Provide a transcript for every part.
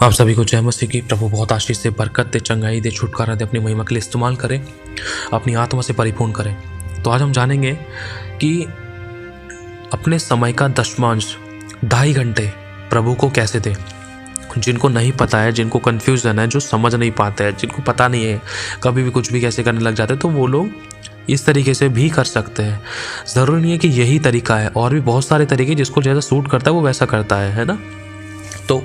आप सभी को जय मसीह की। प्रभु बहुत आशीष से, बरकत दे, चंगाई दे, छुटकारा दे, अपनी महिमा के लिए इस्तेमाल करें, अपनी आत्मा से परिपूर्ण करें। तो आज हम जानेंगे कि अपने समय का दशमांश 2.5 घंटे प्रभु को कैसे दें। जिनको नहीं पता है, जिनको कन्फ्यूजन है, जो समझ नहीं पाते हैं, जिनको पता नहीं है, कभी भी कुछ भी कैसे करने लग जाते हैं, तो वो लोग इस तरीके से भी कर सकते हैं। ज़रूरी नहीं है कि यही तरीका है, और भी बहुत सारे तरीके जिसको जैसा सूट करता है वो वैसा करता है ना। तो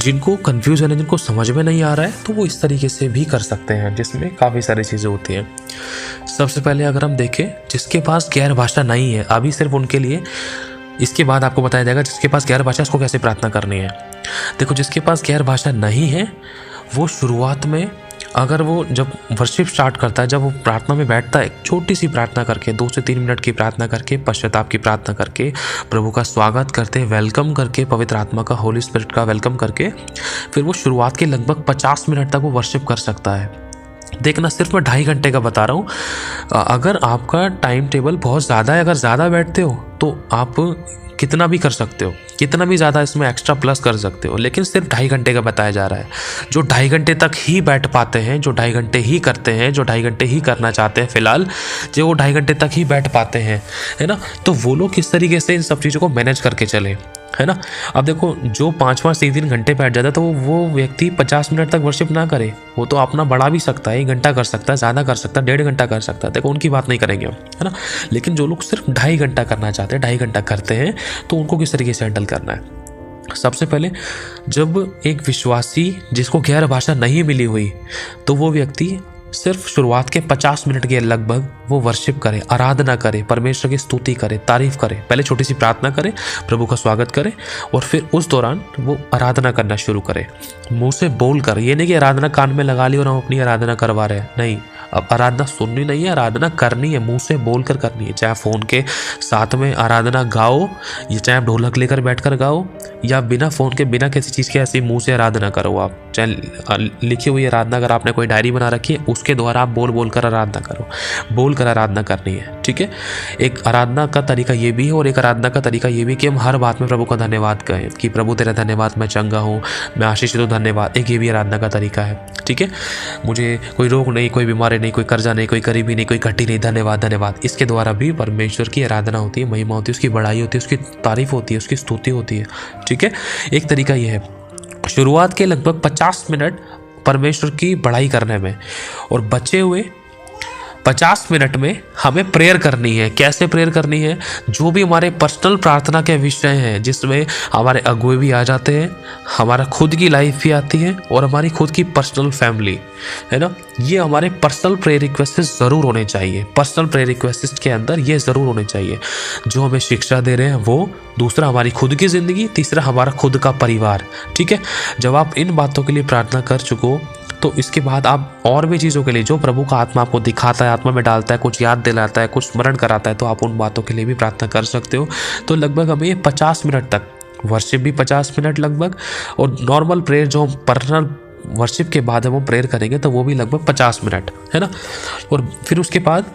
जिनको कन्फ्यूजन है, जिनको समझ में नहीं आ रहा है, तो वो इस तरीके से भी कर सकते हैं, जिसमें काफ़ी सारी चीज़ें होती हैं। सबसे पहले अगर हम देखें, जिसके पास गैर भाषा नहीं है, अभी सिर्फ उनके लिए, इसके बाद आपको बताया जाएगा जिसके पास गैर भाषा उसको कैसे प्रार्थना करनी है। देखो, जिसके पास गैर भाषा नहीं है वो शुरुआत में, अगर वो जब वर्शिप स्टार्ट करता है, जब वो प्रार्थना में बैठता है, छोटी सी प्रार्थना करके 2 से 3 मिनट की प्रार्थना करके, पश्चाताप की प्रार्थना करके, प्रभु का स्वागत करते, वेलकम करके, पवित्र आत्मा का, होली स्पिरिट का वेलकम करके, फिर वो शुरुआत के लगभग 50 मिनट तक वो वर्शिप कर सकता है। देखना, सिर्फ मैं 2.5 घंटे का बता रहा हूँ। अगर आपका टाइम टेबल बहुत ज़्यादा है, अगर ज़्यादा बैठते हो तो आप कितना भी कर सकते हो, कितना भी ज़्यादा इसमें एक्स्ट्रा प्लस कर सकते हो, लेकिन सिर्फ 2.5 घंटे का बताया जा रहा है। जो 2.5 घंटे तक ही बैठ पाते हैं, जो 2.5 घंटे ही करते हैं, जो 2.5 घंटे ही करना चाहते हैं फिलहाल, जो वो 2.5 घंटे तक ही बैठ पाते हैं, है ना, तो वो लोग किस तरीके से इन सब चीज़ों को मैनेज करके चले, है ना। अब देखो, जो 5-5 3 घंटे बैठ जाता है, तो वो व्यक्ति 50 मिनट तक वर्शिप ना करे, वो तो अपना बढ़ा भी सकता है, 1 घंटा कर सकता है, ज़्यादा कर सकता है, 1.5 घंटा कर सकता है। देखो, उनकी बात नहीं करेंगे हम, है ना। लेकिन जो लोग सिर्फ 2.5 घंटा करना चाहते हैं, 2.5 घंटा करते हैं, तो उनको किस तरीके से हैंडल करना है। सबसे पहले, जब एक विश्वासी जिसको गैर भाषा नहीं मिली हुई, तो वो व्यक्ति सिर्फ शुरुआत के 50 मिनट के लगभग वो वर्शिप करे, आराधना करे, परमेश्वर की स्तुति करे, तारीफ करे। पहले छोटी सी प्रार्थना करे, प्रभु का स्वागत करे, और फिर उस दौरान वो आराधना करना शुरू करे, मुंह से बोल कर। ये नहीं कि आराधना कान में लगा ली और हम अपनी आराधना करवा रहे हैं, नहीं। अब आराधना सुननी नहीं है, आराधना करनी है, मुंह से बोल कर करनी है। चाहे फ़ोन के साथ में आराधना गाओ, या चाहे ढोलक लेकर बैठकर गाओ, या बिना फ़ोन के, बिना किसी चीज़ के ऐसे मुंह से आराधना करो। आप चाहे लिखी हुई आराधना, अगर आपने कोई डायरी बना रखी है, उसके द्वारा आप बोल बोल कर आराधना करो, बोल कर आराधना करनी है, ठीक है। एक आराधना का तरीका ये भी है, और एक आराधना का तरीका ये भी कि हम हर बात में प्रभु का धन्यवाद कहें, कि प्रभु तेरा धन्यवाद, मैं चंगा हूँ, मैं आशीषित हूँ, धन्यवाद। एक ये भी आराधना का तरीका है, ठीक है। मुझे कोई रोग नहीं, कोई बीमारी नहीं, कोई कर्जा नहीं, कोई गरीबी नहीं, कोई घटी नहीं, धन्यवाद धन्यवाद। इसके द्वारा भी परमेश्वर की आराधना होती है, महिमा होती है, उसकी बढ़ाई होती है, उसकी तारीफ होती है, उसकी स्तुति होती है, ठीक है। एक तरीका यह है, शुरुआत के लगभग 50 मिनट परमेश्वर की बढ़ाई करने में, और बचे हुए 50 मिनट में हमें प्रेयर करनी है। कैसे प्रेयर करनी है? जो भी हमारे पर्सनल प्रार्थना के विषय हैं, जिसमें हमारे अगुए भी आ जाते हैं, हमारा खुद की लाइफ भी आती है, और हमारी खुद की पर्सनल फैमिली, है ना। ये हमारे पर्सनल प्रेयर रिक्वेस्ट ज़रूर होने चाहिए। पर्सनल प्रेयर रिक्वेस्ट के अंदर ये ज़रूर होने चाहिए। जो हमें शिक्षा दे रहे हैं वो, दूसरा हमारी खुद की ज़िंदगी, तीसरा हमारा खुद का परिवार, ठीक है। जब आप इन बातों के लिए प्रार्थना कर चुको, तो इसके बाद आप और भी चीज़ों के लिए, जो प्रभु का आत्मा आपको दिखाता है, आत्मा में डालता है, कुछ याद दिलाता है, कुछ स्मरण कराता है, तो आप उन बातों के लिए भी प्रार्थना कर सकते हो। तो लगभग हमें ये 50 मिनट तक, वर्शिप भी 50 मिनट लगभग, और नॉर्मल प्रेयर जो हम पर्सनल वर्शिप के बाद हम प्रेयर करेंगे, तो वो भी लगभग 50 मिनट, है ना। और फिर उसके बाद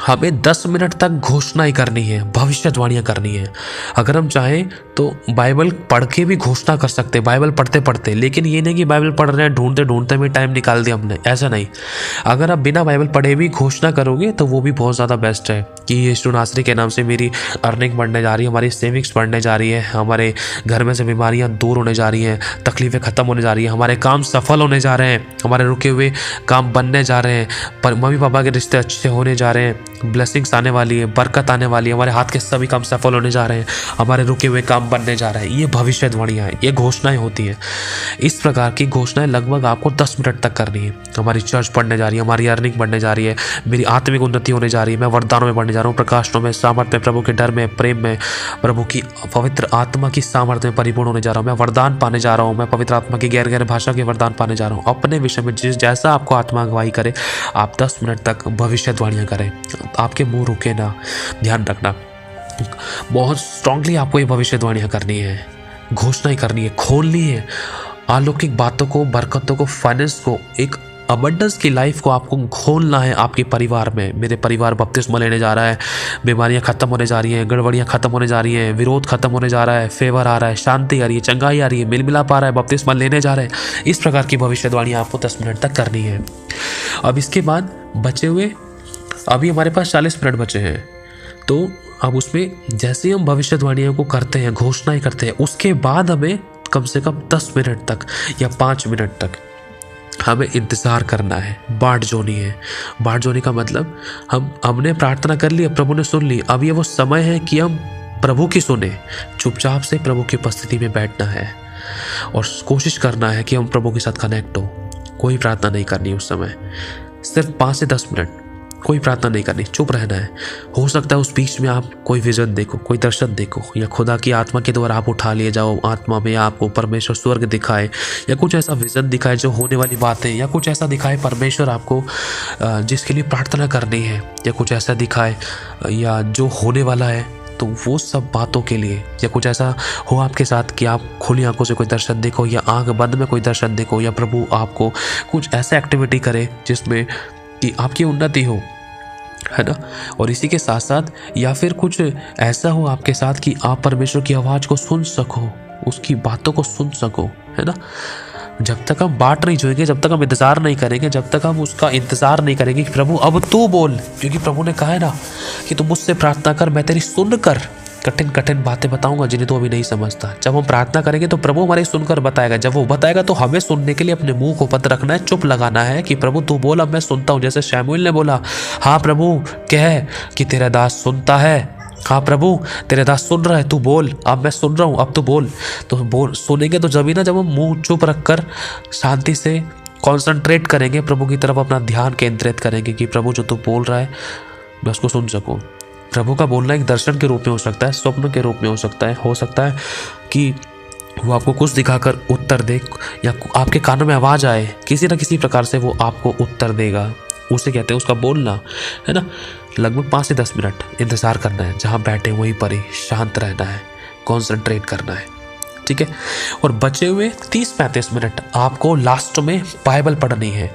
हमें 10 मिनट तक घोषणा ही करनी है, भविष्यवाणियाँ करनी है। अगर हम चाहें तो बाइबल पढ़ के भी घोषणा कर सकते हैं, बाइबल पढ़ते पढ़ते। लेकिन ये नहीं कि बाइबल पढ़ रहे हैं, ढूंढते ढूंढते में टाइम निकाल दिया हमने, ऐसा नहीं। अगर आप बिना बाइबल पढ़े भी घोषणा करोगे, तो वो भी बहुत ज़्यादा बेस्ट है, कि यीशु नासरी के नाम से मेरी अर्निंग बढ़ने जा रही है, हमारी सेविंग्स बढ़ने जा रही है, हमारे घर में से बीमारियाँ दूर होने जा रही हैं, तकलीफ़ें ख़त्म होने जा रही हैं, हमारे काम सफल होने जा रहे हैं, हमारे रुके हुए काम बनने जा रहे हैं, पर मम्मी पापा के रिश्ते अच्छे होने जा रहे हैं, ब्लेसिंग्स आने वाली है, बरकत आने वाली है, हमारे हाथ के सभी काम सफल होने जा रहे हैं, हमारे रुके हुए काम बनने जा रहे हैं। ये भविष्यवाणियाँ हैं, ये घोषणाएं होती हैं। इस प्रकार की घोषणाएं लगभग आपको 10 मिनट तक करनी है। हमारी चर्च बढ़ने जा रही है, हमारी अर्निंग बढ़ने जा रही है, मेरी आत्मिक उन्नति होने जा रही है, मैं वरदानों में बढ़ने जा रहा हूँ, प्रकाशनों में, सामर्थ्य में, प्रभु के डर में, प्रेम में, प्रभु की पवित्र आत्मा की सामर्थ्य में परिपूर्ण होने जा रहा हूँ, मैं वरदान पाने जा रहा हूँ, मैं पवित्र आत्मा की गैर गैर भाषा के वरदान पाने जा रहा हूँ। अपने विषय में जैसा आपको आत्मा अगुवाई करे, आप 10 मिनट तक भविष्यवाणियाँ करें। आपके मुंह रुके ना, ध्यान रखना। बहुत स्ट्रांगली आपको ये भविष्यवाणियाँ करनी है, घोषणा ही करनी है, खोलनी है। अलौकिक बातों को, बरकतों को, फाइनेंस को एक अबंडेंस की लाइफ को आपको खोलना है आपके परिवार में। मेरे परिवार बपतिस्मा लेने जा रहा है, बीमारियां खत्म होने जा रही हैं, गड़बड़ियां खत्म होने जा रही हैं, विरोध खत्म होने जा रहा है, फेवर आ रहा है, शांति आ रही है, चंगाई आ रही है, मिल मिलाप आ रहा है, बपतिस्मा लेने जा रहे हैं। इस प्रकार की भविष्यवाणी आपको 10 मिनट तक करनी है। अब इसके बाद बचे हुए, अभी हमारे पास 40 मिनट बचे हैं, तो अब उसमें जैसे हम भविष्यवाणियों को करते हैं, घोषणाएं करते हैं, उसके बाद हमें कम से कम 10 मिनट तक या 5 मिनट तक हमें इंतज़ार करना है। बाट जोनी है। बाट जोनी का मतलब हमने प्रार्थना कर ली, प्रभु ने सुन ली, अब ये वो समय है कि हम प्रभु की सुने। चुपचाप से प्रभु की उपस्थिति में बैठना है और कोशिश करना है कि हम प्रभु के साथ कनेक्ट हो। कोई प्रार्थना नहीं करनी उस समय, सिर्फ 5 से 10 मिनट कोई प्रार्थना नहीं करनी, चुप रहना है। हो सकता है उस बीच में आप कोई विजन देखो, कोई दर्शन देखो, या खुदा की आत्मा के द्वारा आप उठा लिए जाओ, आत्मा में आपको परमेश्वर स्वर्ग दिखाए, या कुछ ऐसा विजन दिखाए जो होने वाली बात है, या कुछ ऐसा दिखाए परमेश्वर आपको जिसके लिए प्रार्थना करनी है, या कुछ ऐसा दिखाए या जो होने वाला है। तो वो सब बातों के लिए, या कुछ ऐसा हो आपके साथ कि आप खुली आंखों से कोई दर्शन देखो, या आंख बंद में कोई दर्शन देखो, या प्रभु आपको कुछ ऐसा एक्टिविटी करे जिसमें कि आपकी उन्नति हो, है ना। और इसी के साथ साथ या फिर कुछ ऐसा हो आपके साथ कि आप परमेश्वर की आवाज़ को सुन सको, उसकी बातों को सुन सको, है ना। जब तक हम बाट नहीं जोएंगे, जब तक हम इंतज़ार नहीं करेंगे, जब तक हम उसका इंतज़ार नहीं करेंगे कि प्रभु अब तू बोल, क्योंकि प्रभु ने कहा है ना कि तू मुझसे प्रार्थना कर, मैं तेरी सुनकर कठिन कठिन बातें बताऊंगा जिन्हें तो अभी नहीं समझता। जब हम प्रार्थना करेंगे तो प्रभु हमारी सुनकर बताएगा। जब वो बताएगा तो हमें सुनने के लिए अपने मुंह को बंद रखना है, चुप लगाना है कि प्रभु तू बोल, अब मैं सुनता हूँ। जैसे शमूएल ने बोला, हाँ प्रभु कह कि तेरा दास सुनता है, हाँ प्रभु तेरे दास सुन रहा है, तू बोल, अब मैं सुन रहा हूँ, अब तू बोल। तो बोल सुनेंगे तो जब ही ना, जब हम मुंह चुप रखकर शांति से कॉन्सेंट्रेट करेंगे, प्रभु की तरफ अपना ध्यान केंद्रित करेंगे कि प्रभु जो तू बोल रहा है मैं उसको सुन सकूँ। प्रभु का बोलना एक दर्शन के रूप में हो सकता है, स्वप्न के रूप में हो सकता है कि वो आपको कुछ दिखाकर उत्तर दे, या आपके कानों में आवाज़ आए, किसी न किसी प्रकार से वो आपको उत्तर देगा। उसे कहते हैं उसका बोलना, है ना। लगभग 5 से 10 मिनट इंतज़ार करना है, जहाँ बैठे वहीं पर ही शांत रहना है, कॉन्सेंट्रेट करना है, ठीक है। और बचे हुए 30-35 मिनट आपको लास्ट में बाइबल पढ़नी है।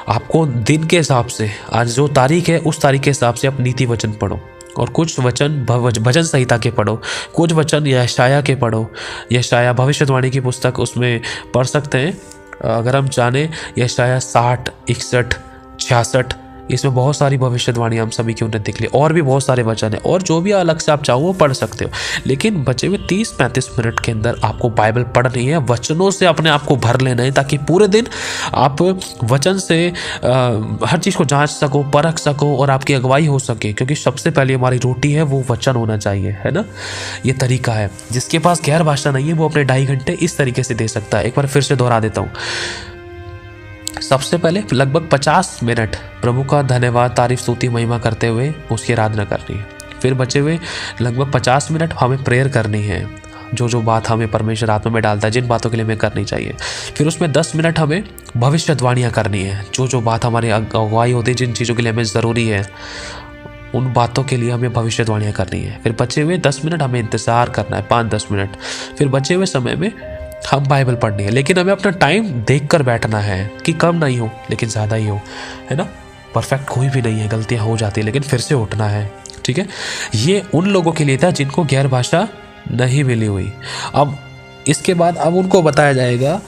आपको दिन के हिसाब से, आज जो तारीख है उस तारीख के हिसाब से आप नीति वचन पढ़ो, और कुछ वचन भजन संहिता के पढ़ो, कुछ वचन यशाया के पढ़ो। यशाया भविष्यवाणी की पुस्तक उसमें पढ़ सकते हैं अगर हम जाने। यशाया 60, 61, 66, इसमें बहुत सारी भविष्यवाणी हम सभी की उन्नति के लिए, और भी बहुत सारे वचन है, और जो भी अलग से आप चाहो वो पढ़ सकते हो। लेकिन बचे हुए 30-35 मिनट के अंदर आपको बाइबल पढ़नी है, वचनों से अपने आप को भर लेना है, ताकि पूरे दिन आप वचन से हर चीज़ को जांच सको, परख सको, और आपकी अगुवाई हो सके। क्योंकि सबसे पहले हमारी रोटी है वो वचन होना चाहिए, है ना। ये तरीका है। जिसके पास गैर भाषा नहीं है वो अपने 2.5 घंटे इस तरीके से दे सकता है। एक बार फिर से दोहरा देता हूँ। सबसे पहले लगभग 50 मिनट प्रभु का धन्यवाद, तारीफ, स्तुति, महिमा करते हुए उसकी आराधना करनी है। फिर बचे हुए लगभग 50 मिनट हमें प्रेयर करनी है, जो बात हमें परमेश्वर आत्मा में डालता है, जिन बातों के लिए हमें करनी चाहिए। फिर उसमें 10 मिनट हमें भविष्यवाणियाँ करनी है, जो बात हमारी अगुवाई होती है, जिन चीज़ों के लिए हमें ज़रूरी है, उन बातों के लिए हमें भविष्यवाणियाँ करनी है। फिर बचे हुए 10 मिनट हमें इंतज़ार करना है, 5-10 मिनट। फिर बचे हुए समय में हम बाइबल पढ़नी है, लेकिन हमें अपना टाइम देखकर बैठना है कि कम नहीं हो लेकिन ज़्यादा ही हो, है ना। परफेक्ट कोई भी नहीं है, गलतियाँ हो जाती है, लेकिन फिर से उठना है, ठीक है। ये उन लोगों के लिए था जिनको गैर भाषा नहीं मिली हुई। अब इसके बाद अब उनको बताया जाएगा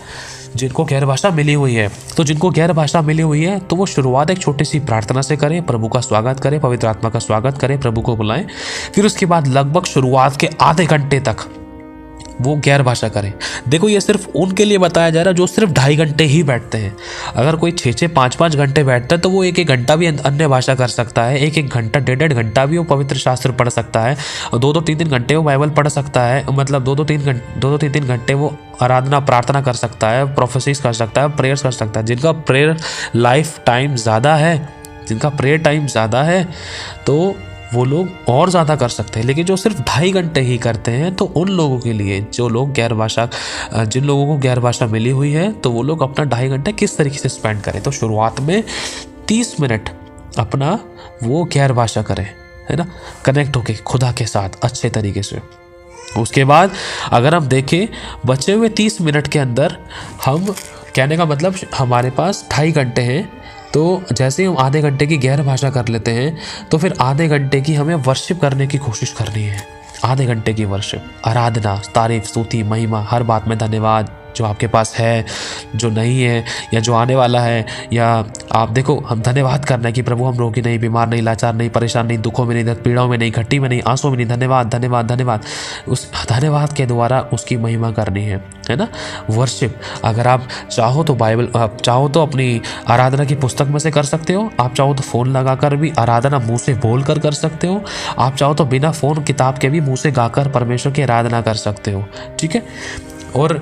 जिनको गैर भाषा मिली हुई है। तो जिनको गैर भाषा मिली हुई है तो वो शुरुआत एक छोटी सी प्रार्थना से करें, प्रभु का स्वागत करें, पवित्र आत्मा का स्वागत करें, प्रभु को बुलाएं। फिर उसके बाद लगभग शुरुआत के आधे घंटे तक वो गैर भाषा करें। देखो ये सिर्फ उनके लिए बताया जा रहा है जो सिर्फ 2.5 घंटे ही बैठते हैं। अगर कोई 6-6, 5-5 घंटे बैठता है तो वो 1-1 घंटा भी अन्य भाषा कर सकता है, 1-1 घंटा, 1.5 घंटा भी वो पवित्र शास्त्र पढ़ सकता है, 2-2, 3-3 घंटे वो बाइबल पढ़ सकता है, मतलब 2-2, 3-3 घंटे वो आराधना प्रार्थना कर सकता है, प्रोफेसीज कर सकता है, प्रेयर्स कर सकता है। जिनका प्रेयर लाइफ टाइम ज़्यादा है, जिनका प्रेयर टाइम ज़्यादा है तो वो लोग और ज़्यादा कर सकते हैं। लेकिन जो सिर्फ 2.5 घंटे ही करते हैं तो उन लोगों के लिए, जो लोग गैर भाषा, जिन लोगों को गैर भाषा मिली हुई है, तो वो लोग अपना 2.5 घंटे किस तरीके से स्पेंड करें। तो शुरुआत में 30 मिनट अपना वो गैर भाषा करें, है ना, कनेक्ट होके खुदा के साथ अच्छे तरीके से। उसके बाद अगर हम देखें बचे हुए 30 मिनट के अंदर हम कहने का मतलब हमारे पास 2.5 घंटे हैं, तो जैसे ही हम आधे घंटे की गैर भाषा कर लेते हैं तो फिर आधे घंटे की हमें वर्शिप करने की कोशिश करनी है। आधे घंटे की वर्शिप, आराधना, तारीफ, स्तुति, महिमा, हर बात में धन्यवाद, जो आपके पास है, जो नहीं है या जो आने वाला है, या आप देखो हम धन्यवाद करना है कि प्रभु हम रोगी नहीं, बीमार नहीं, लाचार नहीं, परेशान नहीं, दुखों में नहीं, दर्द पीड़ाओं में नहीं, घट्टी में नहीं, आंसुओं में नहीं, धन्यवाद धन्यवाद धन्यवाद। उस धन्यवाद के द्वारा उसकी महिमा करनी है ना। वर्शिप अगर आप चाहो तो बाइबल, आप चाहो तो अपनी आराधना की पुस्तक में से कर सकते हो, आप चाहो तो फ़ोन लगाकर भी आराधना मुँह से बोल कर सकते हो, आप चाहो तो बिना फ़ोन किताब के भी मुँह से गाकर परमेश्वर की आराधना कर सकते हो, ठीक है। और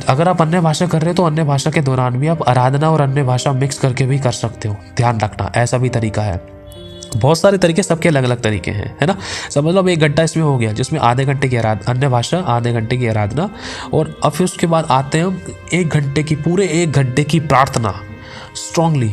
अगर आप अन्य भाषा कर रहे हो तो अन्य भाषा के दौरान भी आप आराधना और अन्य भाषा मिक्स करके भी कर सकते हो, ध्यान रखना, ऐसा भी तरीका है। बहुत सारे तरीके, सबके अलग अलग तरीके हैं, है ना। समझ लो 1 घंटा इसमें हो गया, जिसमें आधे घंटे की अन्य भाषा, आधे घंटे की आराधना, और अब फिर उसके बाद आते हैं हम 1 घंटे की, पूरे 1 घंटे की प्रार्थना स्ट्रांगली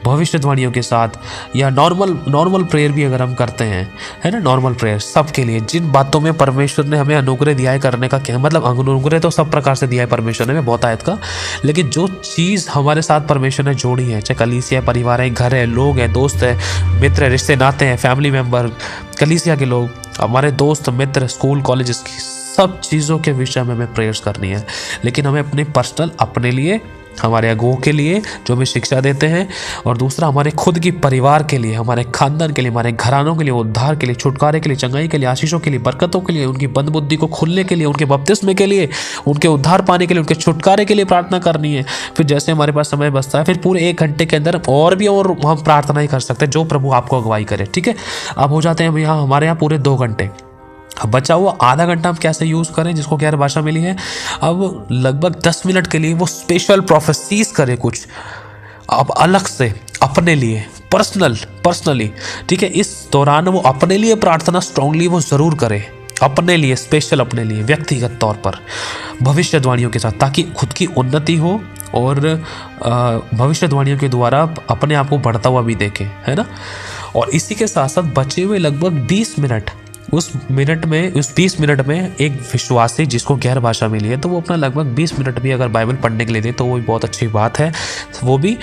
भविष्यवाणियों के साथ, या नॉर्मल प्रेयर भी अगर हम करते हैं, है ना। नॉर्मल प्रेयर सबके लिए, जिन बातों में परमेश्वर ने हमें अनुग्रह दिया है करने का, क्या मतलब अनुग्रह तो सब प्रकार से दिया है परमेश्वर ने, बहुत आयत का, लेकिन जो चीज़ हमारे साथ परमेश्वर ने जोड़ी है, चाहे कलीसिया है, परिवार है, घर है, लोग हैं, दोस्त है, मित्र है, रिश्ते नाते हैं, फैमिली मेम्बर, कलीसिया के लोग, हमारे दोस्त मित्र, स्कूल कॉलेज की सब चीज़ों के विषय में हमें प्रेयर्स करनी है। लेकिन हमें अपने पर्सनल, अपने लिए, हमारे अगुओं के लिए जो हमें शिक्षा देते हैं, और दूसरा हमारे खुद की परिवार के लिए, हमारे खानदान के लिए, हमारे घरानों के लिए, उद्धार के लिए, छुटकारे के लिए, चंगाई के लिए, आशीषों के लिए, बरकतों के लिए, उनकी बंद बुद्धि को खुलने के लिए, उनके बपतिस्मे के लिए, उनके उद्धार पाने के लिए, उनके छुटकारे के लिए प्रार्थना करनी है। फिर जैसे हमारे पास समय बचता है, फिर पूरे 1 घंटे के अंदर और हम प्रार्थना ही कर सकते हैं, जो प्रभु आपको अगुवाई करे, ठीक है। अब हो जाते हैं यहाँ हमारे यहाँ पूरे 2 घंटे। अब बचा हुआ आधा घंटा हम कैसे यूज़ करें, जिसको गैर भाषा मिली है। अब लगभग 10 मिनट के लिए वो स्पेशल प्रोफेसीज करे कुछ, अब अलग से अपने लिए पर्सनली, ठीक है। इस दौरान वो अपने लिए प्रार्थना स्ट्रांगली वो ज़रूर करे, अपने लिए, स्पेशल अपने लिए, व्यक्तिगत तौर पर भविष्यवाणियों के साथ, ताकि खुद की उन्नति हो और भविष्यवाणियों के द्वारा अपने आप को बढ़ता हुआ भी देखें, है ना। और इसी के साथ साथ बचे हुए लगभग 20 मिनट, उस 20 मिनट में एक विश्वासी जिसको गैर भाषा मिली है, तो वो अपना लगभग 20 मिनट भी अगर बाइबल पढ़ने के लिए दे तो वो भी बहुत अच्छी बात है। वो भी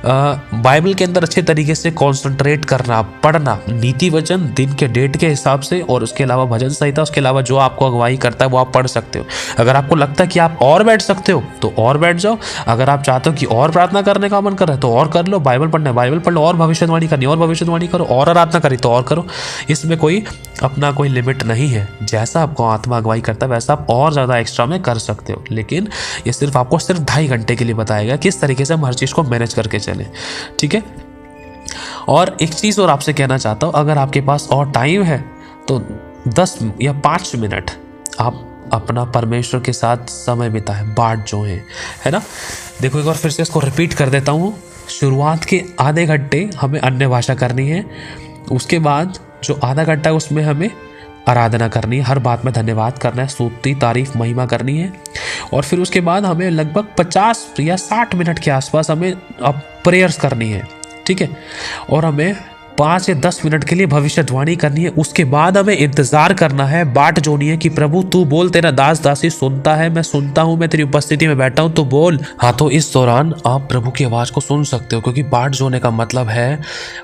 बाइबल के अंदर अच्छे तरीके से कॉन्सेंट्रेट करना, पढ़ना, नीति वचन दिन के डेट के हिसाब से, और उसके अलावा भजन संहिता, उसके अलावा जो आपको अगुवाई करता है वो आप पढ़ सकते हो। अगर आपको लगता है कि आप और बैठ सकते हो तो और बैठ जाओ, अगर आप चाहते हो कि और प्रार्थना करने का मन कर रहा है तो और कर लो, बाइबल पढ़ना है बाइबल पढ़ लो, और भविष्यवाणी करनी और भविष्यवाणी करो, और आराधना करी तो और करो। इसमें कोई लिमिट नहीं है, जैसा आपको आत्मा अगुवाई करता है वैसा आप और ज़्यादा एक्स्ट्रा में कर सकते हो। लेकिन ये आपको सिर्फ 2.5 घंटे के लिए बताएगा किस तरीके से हम हर चीज़ को मैनेज करके चलें, ठीक है। और एक चीज़ और आपसे कहना चाहता हूँ, अगर आपके पास और टाइम है तो 10 या 5 मिनट आप अपना परमेश्वर के साथ समय बिताएं, बाट जो है ना। देखो एक बार फिर से इसको रिपीट कर देता हूँ। शुरुआत के आधे घंटे हमें अन्य भाषा करनी है, उसके बाद जो आधा घंटा है उसमें हमें आराधना करनी है, हर बात में धन्यवाद करना है, स्तुति, तारीफ, महिमा करनी है। और फिर उसके बाद हमें लगभग 50 या 60 मिनट के आसपास हमें अब प्रेयर्स करनी है, ठीक है। और हमें 5 या 10 मिनट के लिए भविष्यवाणी करनी है। उसके बाद हमें इंतजार करना है, बाट जोनी है कि प्रभु तू बोल, तेरा दास दासी सुनता है, मैं सुनता हूँ, मैं तेरी उपस्थिति में बैठा हूँ, तो बोल। हाँ, तो इस दौरान आप प्रभु की आवाज़ को सुन सकते हो, क्योंकि बाट जोने का मतलब है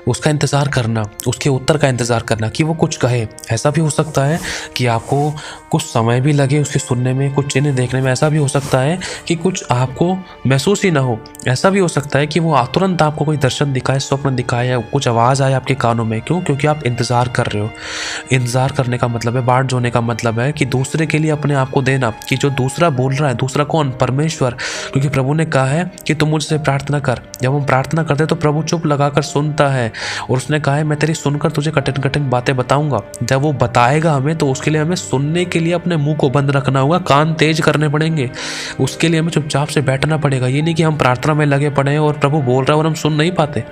उसका इंतज़ार करना, उसके उत्तर का इंतज़ार करना कि वो कुछ कहे। ऐसा भी हो सकता है कि आपको कुछ समय भी लगे उसके सुनने में, कुछ चिन्ह देखने में। ऐसा भी हो सकता है कि कुछ आपको महसूस ही ना हो। ऐसा भी हो सकता है कि वो तुरंत आपको कोई दर्शन दिखाए, स्वप्न दिखाए, या कुछ आवाज़ आए आपके कानों में। क्यों? क्योंकि आप इंतज़ार कर रहे हो। इंतज़ार करने का मतलब है, बाट जोने का मतलब है कि दूसरे के लिए अपने आप को देना, कि जो दूसरा बोल रहा है, दूसरा कौन? परमेश्वर। क्योंकि प्रभु ने कहा है कि तुम मुझसे प्रार्थना कर। जब हम प्रार्थना करते तो प्रभु चुप लगाकर सुनता है, और उसने कहा है मैं तेरी सुनकर तुझे कठिन कठिन बातें बताऊंगा। जब वो बताएगा हमें, तो उसके लिए हमें सुनने के लिए अपने मुंह को बंद रखना होगा, कान तेज करने पड़ेंगे। उसके लिए हमें चुपचाप से बैठना पड़ेगा। ये नहीं कि हम प्रार्थना में लगे पड़े हैं और प्रभु बोल रहा है और हम सुन नहीं पाते।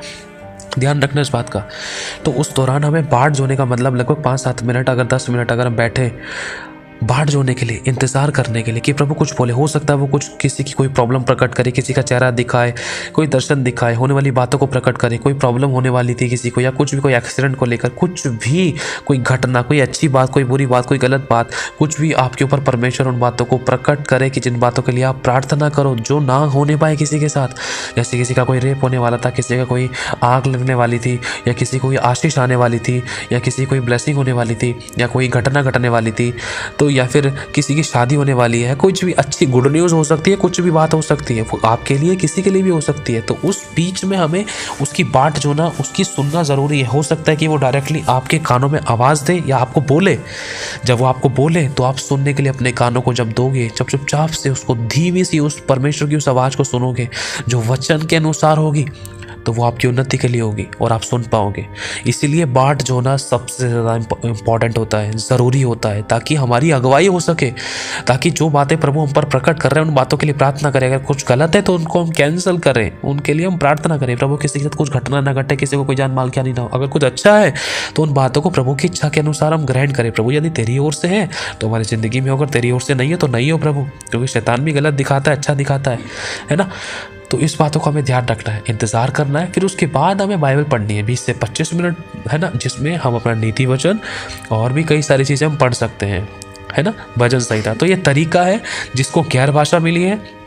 ध्यान रखना इस बात का। तो उस दौरान हमें बाट जोने का मतलब लगभग 5-7 मिनट, अगर 10 मिनट अगर हम बैठे बाट जोड़ने के लिए, इंतज़ार करने के लिए कि प्रभु कुछ बोले। हो सकता है वो कुछ किसी की कोई प्रॉब्लम प्रकट करे, किसी का चेहरा दिखाए, कोई दर्शन दिखाए, होने वाली बातों को प्रकट करे। कोई प्रॉब्लम होने वाली थी किसी को, या कुछ भी, कोई एक्सीडेंट को लेकर, कुछ भी, कोई घटना, कोई अच्छी बात, कोई बुरी बात, कोई गलत बात, कुछ भी आपके ऊपर परमेश्वर उन बातों को प्रकट करे कि जिन बातों के लिए आप प्रार्थना करो, जो ना होने पाए किसी के साथ। जैसे किसी का कोई रेप होने वाला था, किसी का कोई आग लगने वाली थी, या किसी को कोई आशीष आने वाली थी, या किसी कोई ब्लेसिंग होने वाली थी, या कोई घटना घटने वाली थी, तो या फिर किसी की शादी होने वाली है, कुछ भी अच्छी गुड न्यूज़ हो सकती है, कुछ भी बात हो सकती है, वो आपके लिए किसी के लिए भी हो सकती है। तो उस बीच में हमें उसकी बाट जो ना, उसकी सुनना ज़रूरी है। हो सकता है कि वो डायरेक्टली आपके कानों में आवाज़ दे या आपको बोले। जब वो आपको बोले तो आप सुनने के लिए अपने कानों को जब दोगे, जब चुपचाप से उसको धीमी सी उस परमेश्वर की उस आवाज़ को सुनोगे जो वचन के अनुसार होगी, तो वो आपकी उन्नति के लिए होगी और आप सुन पाओगे। इसीलिए बाट जो ना सबसे ज़्यादा इम्पॉर्टेंट होता है, ज़रूरी होता है, ताकि हमारी अगुवाई हो सके, ताकि जो बातें प्रभु हम पर प्रकट कर रहे हैं उन बातों के लिए प्रार्थना करें। अगर कुछ गलत है तो उनको हम कैंसिल करें, उनके लिए हम प्रार्थना करें। प्रभु किसी के साथ कुछ घटना ना घटे, किसी को कोई जान माल क्या नहीं ना हो। अगर कुछ अच्छा है तो उन बातों को प्रभु की इच्छा के अनुसार हम ग्रहण करें। प्रभु यदि तेरी ओर से है तो हमारी ज़िंदगी में, अगर तेरी ओर से नहीं है तो नहीं हो प्रभु, क्योंकि शैतान भी गलत दिखाता है, अच्छा दिखाता है ना। तो इस बातों का हमें ध्यान रखना है, इंतज़ार करना है। फिर उसके बाद हमें बाइबल पढ़नी है 20 से 25 मिनट, है ना, जिसमें हम अपना नीति वचन और भी कई सारी चीज़ें हम पढ़ सकते हैं, है ना, भजन संहिता। तो ये तरीका है। जिसको गैर भाषा मिली है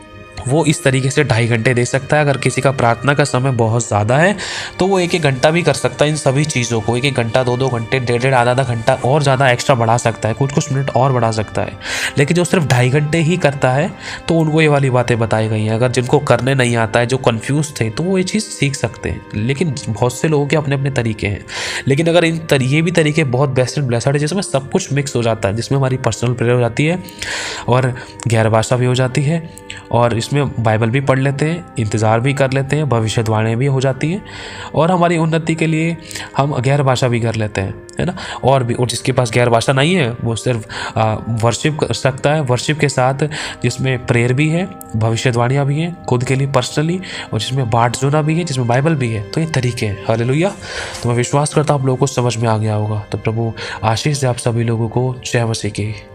वो इस तरीके से 2.5 घंटे दे सकता है। अगर किसी का प्रार्थना का समय बहुत ज़्यादा है तो वो 1-1 घंटा भी कर सकता है। इन सभी चीज़ों को 1-1 घंटा, 2-2 घंटे, 1.5-1.5, आधा घंटा और ज़्यादा एक्स्ट्रा बढ़ा सकता है, कुछ मिनट और बढ़ा सकता है। लेकिन जो सिर्फ 2.5 घंटे ही करता है तो उनको ये वाली बातें बताई गई हैं। अगर जिनको करने नहीं आता है, जो कन्फ्यूज़ थे, तो वो ये चीज़ सीख सकते हैं। लेकिन बहुत से लोगों के अपने अपने तरीके हैं। लेकिन अगर ये भी तरीके बहुत बेस्ट एंड ब्लेस्ड है, जिसमें सब कुछ मिक्स हो जाता है, जिसमें हमारी पर्सनल प्रेयर हो जाती है और गैर भाषा भी हो जाती है, और इसमें बाइबल भी पढ़ लेते हैं, इंतज़ार भी कर लेते हैं, भविष्यवाणी भी हो जाती हैं, और हमारी उन्नति के लिए हम गैर भाषा भी कर लेते हैं, है ना। और जिसके पास गैर भाषा नहीं है वो सिर्फ वर्शिप कर सकता है, वर्शिप के साथ जिसमें प्रेयर भी है, भविष्यवाणियाँ भी हैं खुद के लिए पर्सनली, और जिसमें बाट जोना भी है, जिसमें बाइबल भी है। तो ये तरीके हैं। हालेलुया। तो मैं विश्वास करता हूँ आप लोगों को समझ में आ गया होगा। तो प्रभु आशीष दे आप सभी लोगों को। जय मसीह की।